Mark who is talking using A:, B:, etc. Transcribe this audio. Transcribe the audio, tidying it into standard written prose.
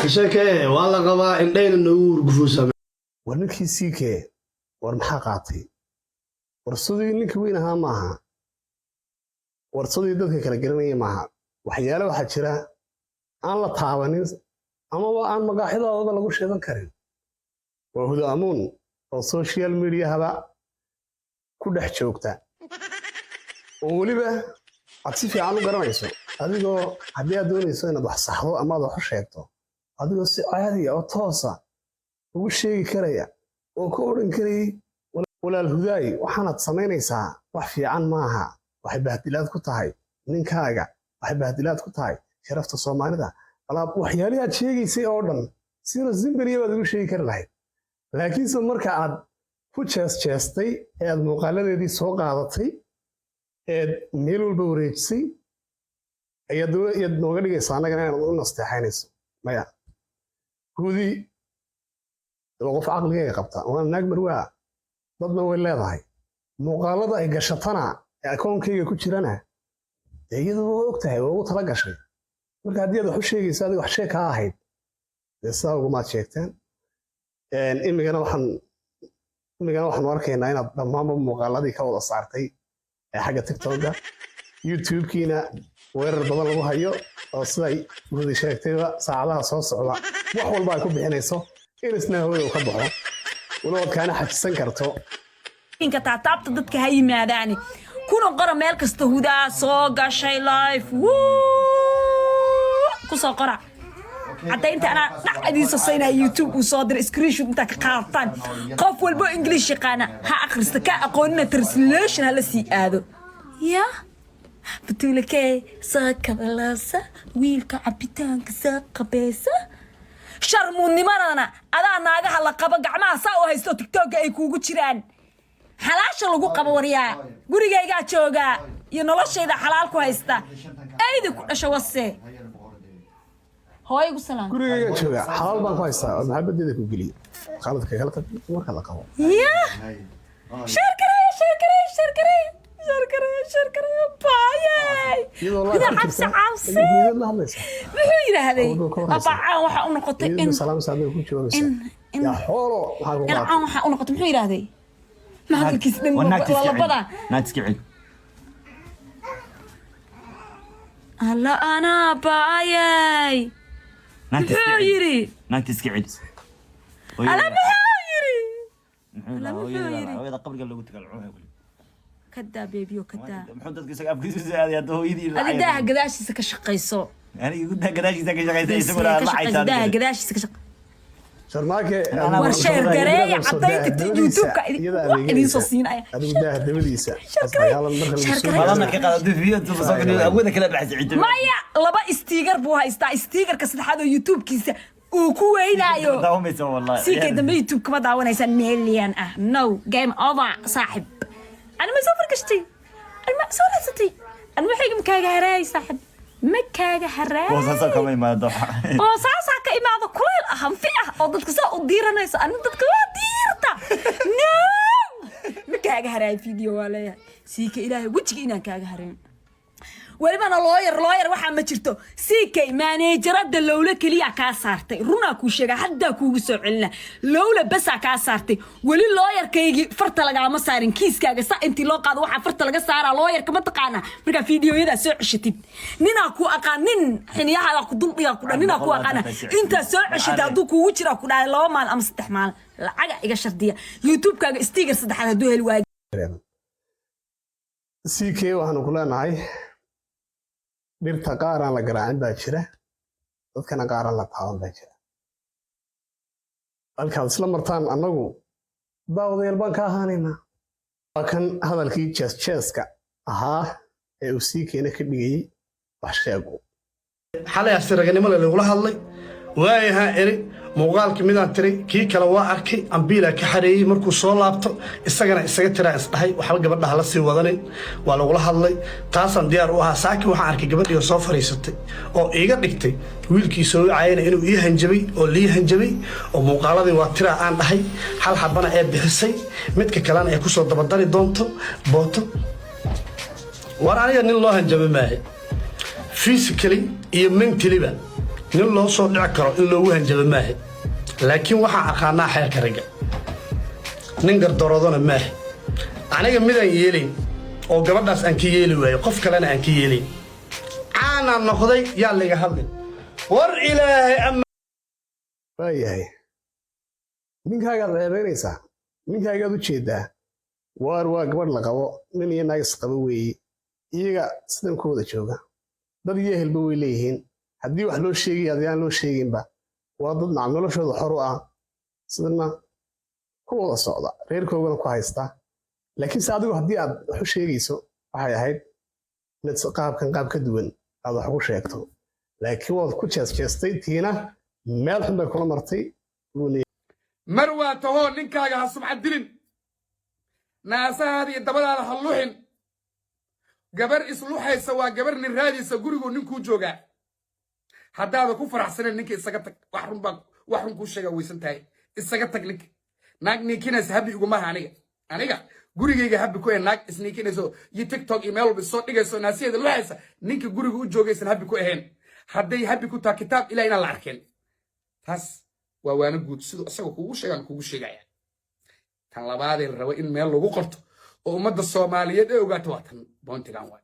A: شكله والله قضاء إندين النور قفوسه
B: ورنكي سيكي ورمحاقاتي ورصدي إنك وينها معها ورصدي دتك كلا قرنية معها وحياله واحد شراء أنا لا تعاونين أما أنا مقاحدة هذا لا وش هذا كريم وهذا أمون السوشيال ميديا هذا كل حشوكته ولبه عكسي عنو قرنيسو هذا هذه دونيسو إنه بحصحه أما هذا حشيته هذا عادي أو توصى وشيء كريه وكورن كري ولا الهداي وحنا تصمينيسا wax fiican maaha waxay bahdilaad ku tahay ninkaaga waxay bahdilaad ku tahay sharafta Soomaalida alaab waxyaalihi aad sheegaysay oo dhan sida zimbiriye baad ugu sheegi kar lahayd laakiin soo marka aad ku jeestay ee aad muuqaaladeedii soo qaadatay ee meel walba wareejisay ayaad nooga dhigaysaa anaga inaan u nasteexaynayso maya gudi qof caqliga qabta waa naag marwaa dadna way leedahay muuqaalada ay gashatana ee akoonkayga ku jirana iyadoo ogtahay oo u tala gashay marka haddii aad wax u sheegayso adiga wax sheeg ka ahayd saa ugu maad sheegteen imigana waxaan arkaynaa inaad dhammaanba muuqaaladii ka wada saartay ee xagga tiktoka youtube-kiina weerar badan lagu hayo oo siday gudi sheegtayba saacadaha soo socda wax walba ay ku bixinayso إنسنا هو يكبره ولو كان حجسن كرتو
C: إنك تعتبت ضدك هاي ماداني كونوا قرا مالك استهودا صوغا شاي لايف كوسا قرا حتى انت انا قاعدين صينا يوتيوب وصادر سكرينشوت انت قاطان قف والبو انجليش قانا ها اخرستك اقولنا ترسليشن هلا سي ادو يا بتقولك ساكا بلاسا ويلكا عبيتانك ساكا بيسا sharmuunimadana adaa naagaha la qabo gacmaha saa u haysto tiktok ay kuugu jiraan xalaasha lagu qabo wariyaa gurigayga jooga iyo noloshayda xalaal ku haysta aydi ku dhasho wase hooygu salaam
B: gurigayga jooga xalaal baan ku haystaa maxabadeeda ku geliyo qaladka kala tag marka la qabo
C: ya shirkare باي إذا عبس عاصي محو يرهدي أبعان وحا أنقطي إن
B: سلام سعدين يا حولو
C: إن عان وحا أنقطي محو يرهدي ما هذا الكسبين والله بضع
D: ناتسكي
C: هلا أنا باي محو يري
D: ناتسكي
C: أنا محو يري
D: لا محو يري هذا قبل قال له قلت قال
C: كدا بيبيو كدا
D: محمد كيسك أبكيس هذا تويدي
C: هذا ده قداش سك شقيسو
D: يعني يقول ده قداش سك شقيسو ولا الله عيسى
C: ده قداش سك شق
B: شرماك
C: ورشير قري عطيت يوتيوب اللي صوصين
B: هذا ده دبليسا
D: والله كي قال فيديو تصور أول كلا بحث عيد
C: ما يا لبا استيجر بوها استيجر كسر هذا يوتيوب كيسة وكوينايو
D: داوم يسوي والله
C: سيك دم يوتيوب كما داونا يسن مليون نو جيم أوفر صاحب أنا ما سافر كشتي أنا ما سافر ستي أنا ما حاجة مكاجة هراي صاحب مكاجة هراي
D: بوساسا كمان ما ضحى
C: بوساسا كمان ما كل أهم فئة أو ضد كسا أدير أنا أنا ضد كلا ديرتا نو مكاجة هراي فيديو ولا سيك إلهي وجهي إنا كاجة هراي ولبنا lawyer waxa ma jirto CK managerada lawla kaliya ka saartay runa ku sheega hadda kuugu soo celina lawla bas ka saartay wali lawyer-kaygi farta laga ma saarin kiiskaaga sa intii loo qaado waxa farta laga saara lawyer kama taqaana marka fiidiyoyada soo cishitid nina ku aqaanin xiniyaha ku dulbiga ku dhanina ku aqaana inta soo cishitay haduu kuugu jira ku dhaay 2 maal ama 3 maal lacaga iga shardiya youtube-kaaga sticker saddexaad haduu heli waay
B: CK waxaan ku leenahay dhirta qaar aan la garaacin baa jira dadkana qaar aan la taaban baa jira halkaad isla martaan annagu daawadayaal baan ka ahaanaynaa waa kan hadalkii jeeska ahaa ee uu sii keena ka dhigayay wax sheego
A: xalay asiraganimo lagula hadlay waayaha eri muuqaalkii midaan tiray kii kale waa arkay ambiila ka xareeyay markuu soo laabto isagana isaga tiraa isdhahay waxba gabadhaha la sii wadanin waa lagula hadlay taasaan diyaar u ahaa saaki waxaan arkay gabadhii oo soo fariisatay oo iiga dhigtay wiilkii soo caayana inuu ii hanjabay oo lii hanjabay oo muuqaaladii waa tiraa aan dhahay hal xabana ee bixisay midka kalena ay ku soo dabadari doonto booto war aniga nin loo hanjabay maahay physically iyo mentally nin loo soo dhici karo in loogu hanjabo maahe laakiin waxaan aqaanaa xeerka ragga nin gardaroodona maahe aniga midaan yeelayn oo gabadhaas aan ka yeeli waayo qof kalena aan ka yeelayn caanaan noqday yaa layga hadlin war ilaahay ama
B: waayahay ninkaagaad ceebaynaysaa ninkaagaad u jeedaa waa gabadh la qabo nin iyo naag isqabo weeye iyaga sidankooda jooga dad iyo ehelba way leeyihiin haddii wax loo sheegay haddii aan loo sheeginba waa dad macam noloshooda xor u ah sidana ku wada socda reerkoogana ku haysta laakiinse adigu haddii aad wax u sheegayso waxay ahayd inaad qaabkan qaab ka duwan aad wax ugu sheegto laakiin waad ku jeesjeestay tiina meel xun bay kula martay
E: mar waa tahoo ninkaaga ha sumcad dilin naasahaada iyo dabadaada ha luxin gabar isluxaysa waa gabar nin raadiisa guriguu ninkuu joogaa haddaada ku faraxsaneen ninka isaga tag wax run kuu sheegaa weysan tahay isaga tag ninka naag niikinaysa habi igumaha aniga gurigayga habi ku naag isniikinayso iyo tiktok iyo meel walba soo dhigayso naasiyeeda luxaysa ninka guriga u joogaysan habi ku ahayn hadday habi ku taha kitaab ilaa inaan la arkeen taas waa waana guud siduu isagoo kuugu sheegaan kuugu sheegaya tan labaadee la rabo in meel lagu qorto oo ummadda Soomaaliyeed ay ogaato waa tan boontigan waay